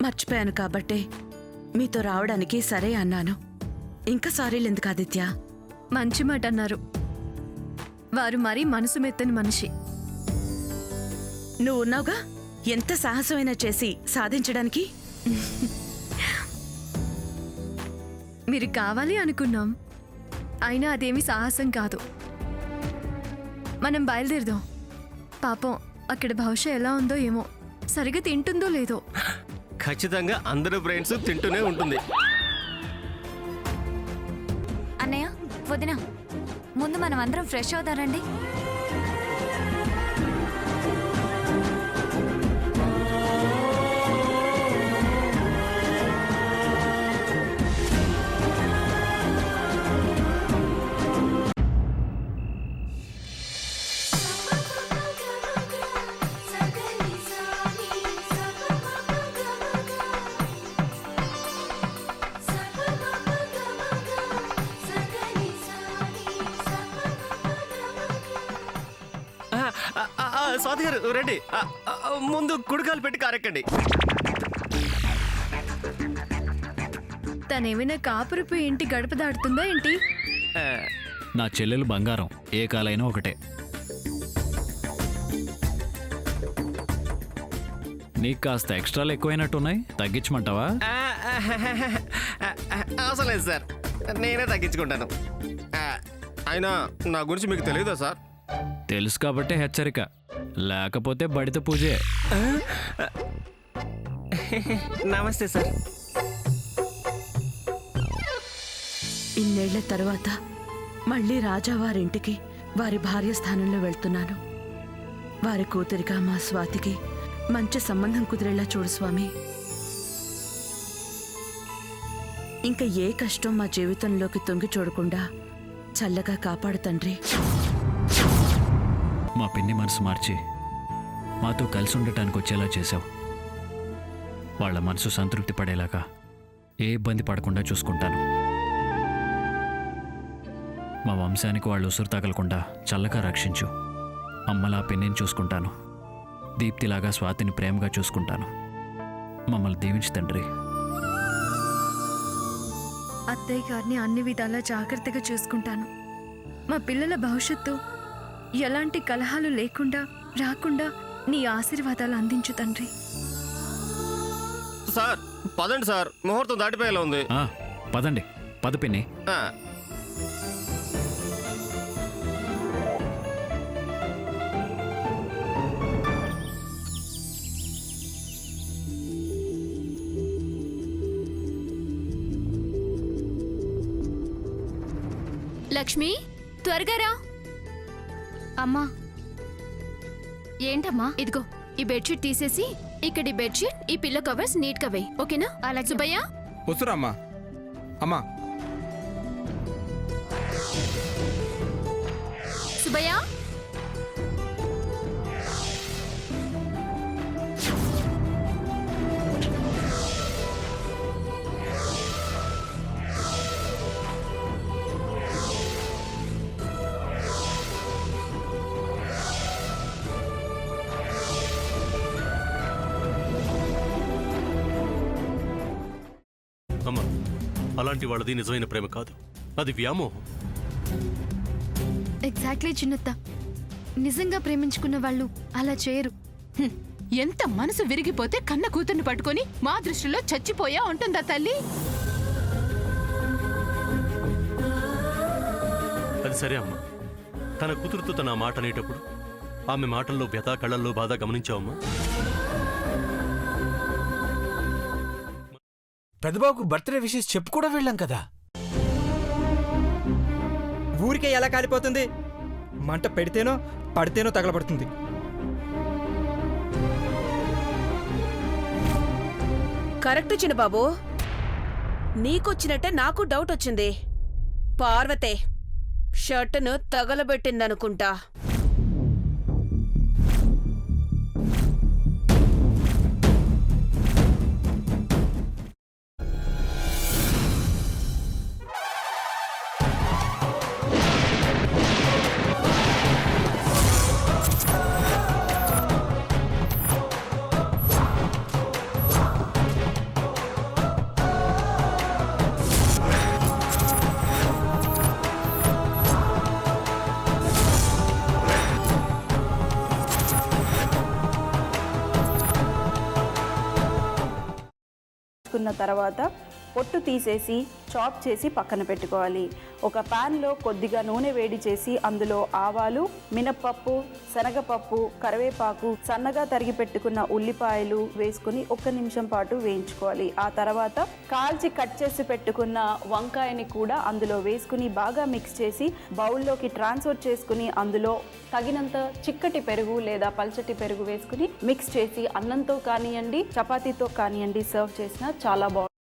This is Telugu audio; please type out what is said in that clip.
మర్చిపోయాను కాబట్టే మీతో రావడానికి సరే అన్నాను. ఇంకా సారీలు ఎందుకు ఆదిత్య? మంచి మాట అన్నారు. వారు మరీ మనసు మెత్తని మనిషి. నువ్వు ఉన్నావుగా, ఎంత సాహసమైనా చేసి సాధించడానికి. మీరు కావాలి అనుకున్నాం, అయినా అదేమీ సాహసం కాదు. మనం బయలుదేరదాం. పాపం అక్కడ భవిష్య ఎలా ఉందో ఏమో, సరిగా తింటుందో లేదో. ఖచ్చితంగా అందరూ బ్రెయిన్స్ తింటూనే ఉంటుంది. అన్నయ్య, వదిన, ముందు మనం అందరం ఫ్రెష్ అవుతారండి. స్వాతి గారు రండి. ముందు కుడికాలు పెట్టి కారెక్కండి. తనేమైనా కాపురపు ఇంటి గడప దాడుతుందా ఏంటి? నా చెల్లెలు బంగారం, ఏ కాలైనా ఒకటే. నీకు కాస్త ఎక్స్ట్రాలు ఎక్కువైనట్టున్నాయి, తగ్గించమంటావా? అవసరం లేదు సార్, నేనే తగ్గించుకుంటాను. అయినా నా గురించి మీకు తెలియదా సార్? తెలుసు కాబట్టే హెచ్చరిక, లేకపోతే బడిత పూజే. నమస్తే సార్. ఇన్నేళ్ల తరువాత మళ్ళీ రాజావారింటికి వారి భార్య స్థానంలో వెళ్తున్నాను. వారి కూతురిగా మా స్వాతికి మంచి సంబంధం కుదిరేలా చూడు స్వామి. ఇంకా ఏ కష్టం మా జీవితంలోకి తొంగి చూడకుండా చల్లగా కాపాడు తండ్రి. మా పిన్ని మనసు మార్చి మాతో కలిసి ఉండటానికి వచ్చేలా చేశావు. వాళ్ళ మనసు సంతృప్తి పడేలాగా ఏ ఇబ్బంది పడకుండా చూసుకుంటాను. మా వంశానికి వాళ్ళు ఉసురు తగలకుండా చల్లగా రక్షించు. అమ్మలా పిన్నిని చూసుకుంటాను, దీప్తిలాగా స్వాతిని ప్రేమగా చూసుకుంటాను. మమ్మల్ని దీవించు తండ్రి. అత్తయ్య గారిని అన్ని విధాలా జాగ్రత్తగా చూసుకుంటాను. మా పిల్లల భవిష్యత్తు ఎలాంటి కలహాలు లేకుండా రాకుండా నీ ఆశీర్వాదాలు అందించు తండ్రి. సార్ పదండి సార్, ముహూర్తం దాటిపోయేలా ఉంది. పదండి, పద పిన్ని. లక్ష్మి, త్వరగా రా. అమ్మా. ఏంటమ్మా? ఇదిగో ఈ బెడ్షీట్ తీసేసి ఇక్కడ ఈ బెడ్షీట్, ఈ పిల్లో కవర్స్ నీట్ గా వేయి, ఓకేనా? అలాగే. సుబ్బయ్య, వస్తురమ్మా. అమ్మా సుబ్బయ్య, అమ్మా, అలాంటి వాళ్ళది నిజమైన ప్రేమ కాదు, అది వ్యామోహం. ఎగ్జాక్ట్లీ చిన్నత్త, నిజంగా ప్రేమించుకున్న వాళ్ళు అలా చేయరు. ఎంత మనసు విరిగిపోతే కన్న కూతుర్ని పట్టుకొని మా దృష్టిలో చచ్చిపోయా ఉంటుందా తల్లి? అది సరే అమ్మా, తన కూతురుతో తన మాట అనేటప్పుడు ఆమె మాటల్లో వ్యథ, కళ్ళల్లో బాధ గమనించావమ్మా? పెద్దబాబుకు బర్త్డే విషెస్ చెప్పు కూడా వెళ్ళాం కదా. ఊరికే ఎలా కాలిపోతుంది? మంట పెడితేనో పడితేనో తగలబడుతుంది. కరెక్ట్ చిన్నబాబు, నీకొచ్చినట్టే నాకు డౌట్ వచ్చింది. పార్వతే షర్టును తగలబెట్టిందనుకుంటా. వేసుకున్న తర్వాత పొట్టు తీసేసి చాప్ చేసి పక్కన పెట్టుకోవాలి. ఒక ప్యాన్లో కొద్దిగా నూనె వేడి చేసి అందులో ఆవాలు, మినప్పప్పు, శనగపప్పు, కరివేపాకు, సన్నగా తరిగి పెట్టుకున్న ఉల్లిపాయలు వేసుకుని 1 నిమిషం పాటు వేయించుకోవాలి. ఆ తర్వాత కాల్చి కట్ చేసి పెట్టుకున్న వంకాయని కూడా అందులో వేసుకుని బాగా మిక్స్ చేసి బౌల్లోకి ట్రాన్స్ఫర్ చేసుకుని అందులో తగినంత చిక్కటి పెరుగు లేదా పల్చటి పెరుగు వేసుకుని మిక్స్ చేసి అన్నంతో కానివ్వండి, చపాతీతో కానివ్వండి సర్వ్ చేసినా చాలా బాగుంటుంది.